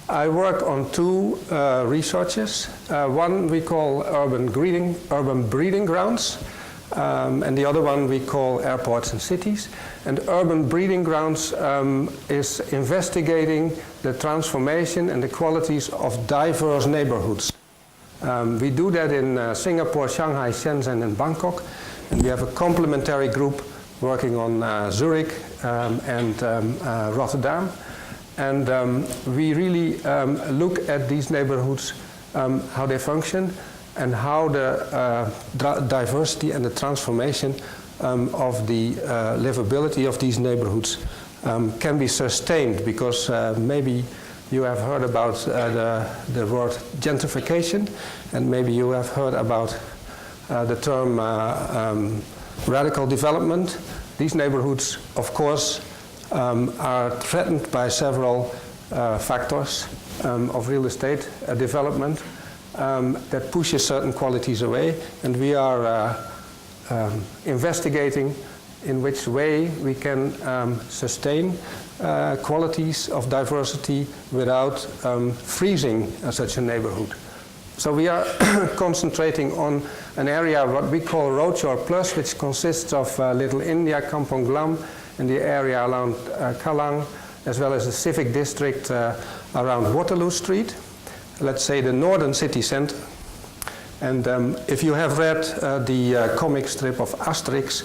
I work on two researches. One we call urban breeding grounds, and the other one we call airports and cities. And urban breeding grounds is investigating the transformation and the qualities of diverse neighborhoods. We do that in Singapore, Shanghai, Shenzhen, and Bangkok. And we have a complementary group working on Zurich and Rotterdam. And we really look at these neighborhoods, how they function, and how the diversity and the transformation of the livability of these neighborhoods can be sustained, because maybe you have heard about the word gentrification, and maybe you have heard about the term radical development. These neighborhoods, of course, are threatened by several factors of real estate development that pushes certain qualities away, and we are investigating in which way we can sustain qualities of diversity without freezing such a neighborhood. So we are concentrating on an area what we call Roadshore Plus, which consists of Little India, Kampong Glam, in the area around Kallang, as well as the civic district around Waterloo Street, let's say the northern city center. And if you have read the comic strip of Asterix,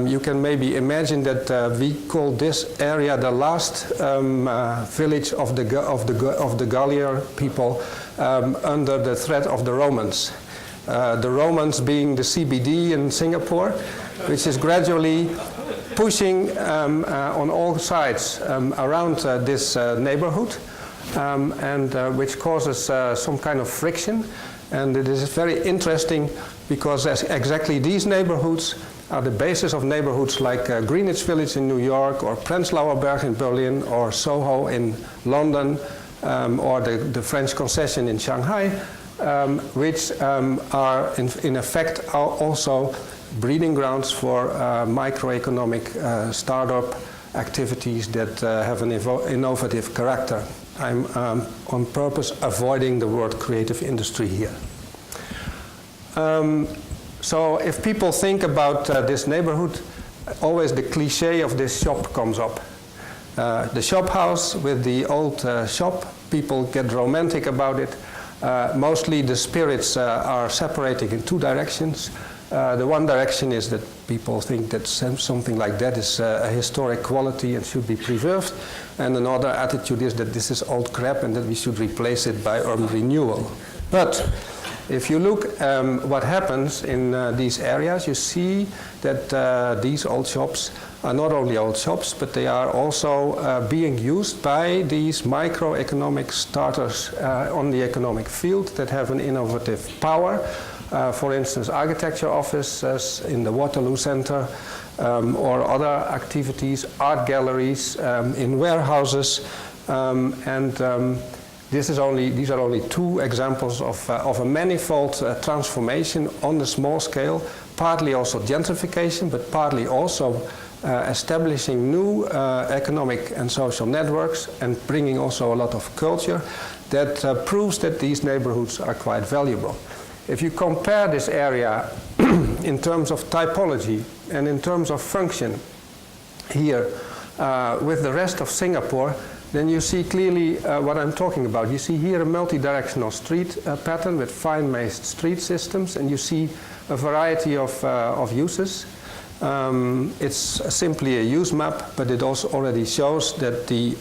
you can maybe imagine that we call this area the last village of the Gallier people under the threat of the Romans. The Romans being the CBD in Singapore, which is gradually pushing on all sides around this neighborhood, and which causes some kind of friction. And it is very interesting because exactly these neighborhoods are the basis of neighborhoods like Greenwich Village in New York, or Prenzlauer Berg in Berlin, or Soho in London, or the French Concession in Shanghai, which are in effect also breeding grounds for microeconomic startup activities that have an innovative character. I'm on purpose avoiding the word creative industry here. So if people think about this neighborhood, always the cliche of this shop comes up. The shop house with the old shop, people get romantic about it. Mostly the spirits are separating in two directions. The one direction is that people think that something like that is a historic quality and should be preserved, and another attitude is that this is old crap and that we should replace it by urban renewal. But if you look what happens in these areas, you see that these old shops are not only old shops, but they are also being used by these microeconomic starters on the economic field that have an innovative power. For instance, architecture offices in the Waterloo Center, or other activities, art galleries in warehouses, these are only two examples of a manifold transformation on the small scale, partly also gentrification, but partly also establishing new economic and social networks and bringing also a lot of culture that proves that these neighborhoods are quite valuable. If you compare this area in terms of typology and in terms of function here with the rest of Singapore, then you see clearly what I'm talking about. You see here a multi-directional street pattern with fine-maced street systems, and you see a variety of uses. It's simply a use map, but it also already shows that the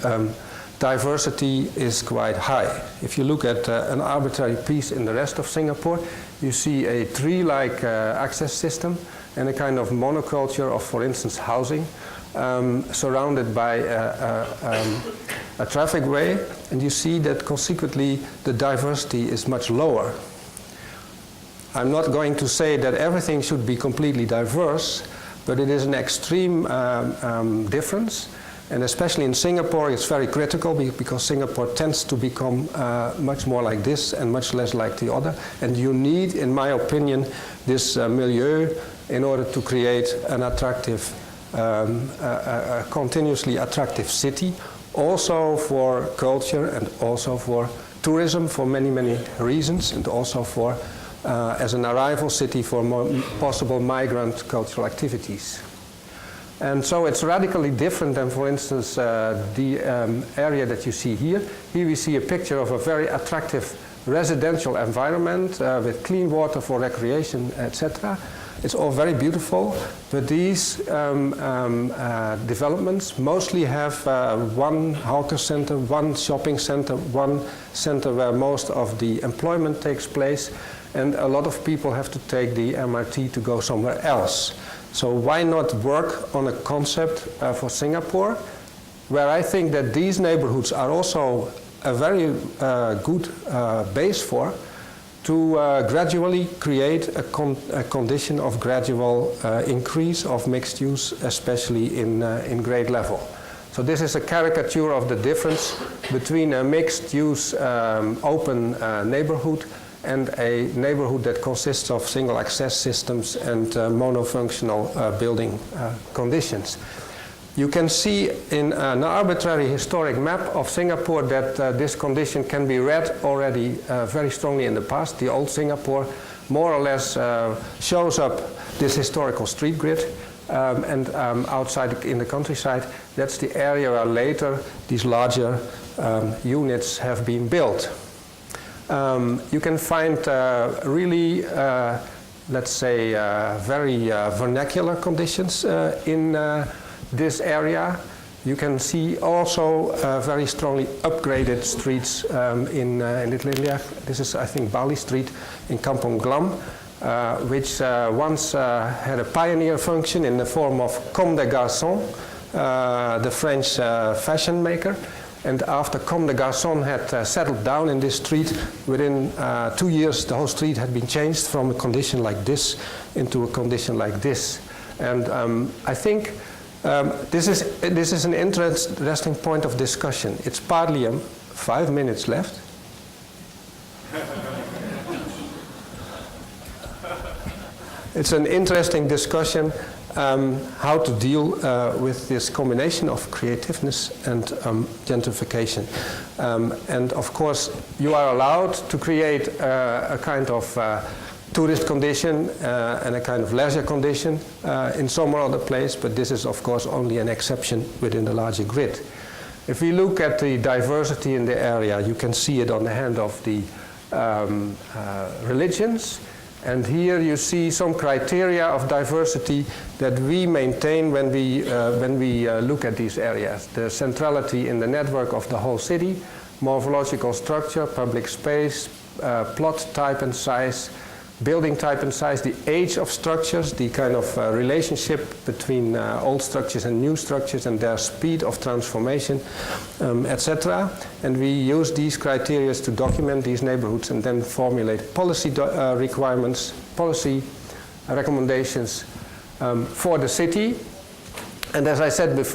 diversity is quite high. If you look at an arbitrary piece in the rest of Singapore, you see a tree-like access system and a kind of monoculture of, for instance, housing surrounded by a traffic way, and you see that consequently the diversity is much lower. I'm not going to say that everything should be completely diverse, but it is an extreme difference. And especially in Singapore, it's very critical because Singapore tends to become much more like this and much less like the other. And you need, in my opinion, this milieu in order to create an attractive, a continuously attractive city, also for culture and also for tourism for many, many reasons, and also for, as an arrival city for possible migrant cultural activities. And so it's radically different than, for instance, the area that you see here. Here we see a picture of a very attractive residential environment with clean water for recreation, etc. It's all very beautiful, but these developments mostly have one hawker center, one shopping center, one center where most of the employment takes place, and a lot of people have to take the MRT to go somewhere else. So why not work on a concept for Singapore, where I think that these neighborhoods are also a very good base for, to gradually create a condition of gradual increase of mixed use, especially in grade level. So this is a caricature of the difference between a mixed use open neighborhood and a neighborhood that consists of single access systems and monofunctional building conditions. You can see in an arbitrary historic map of Singapore that this condition can be read already very strongly in the past. The old Singapore more or less shows up this historical street grid, and outside in the countryside, that's the area where later these larger units have been built. You can find really, let's say, very vernacular conditions in this area. You can see also very strongly upgraded streets in Little India. This is, I think, Bali Street in Kampong Glam, which once had a pioneer function in the form of Comme des Garçons, the French fashion maker. And after Comme des Garçons had settled down in this street, within 2 years the whole street had been changed from a condition like this into a condition like this. And I think this is an interesting point of discussion. It's partly 5 minutes left. It's an interesting discussion how to deal with this combination of creativeness and gentrification. And of course, you are allowed to create a kind of tourist condition and a kind of leisure condition in some or other place, but this is of course only an exception within the larger grid. If we look at the diversity in the area, you can see it on the hand of the religions. And here you see some criteria of diversity that we maintain when we look at these areas. The centrality in the network of the whole city, morphological structure, public space, plot type and size, building type and size, the age of structures, the kind of relationship between old structures and new structures and their speed of transformation, etc. And we use these criteria to document these neighborhoods and then formulate policy requirements, policy recommendations for the city. And as I said before,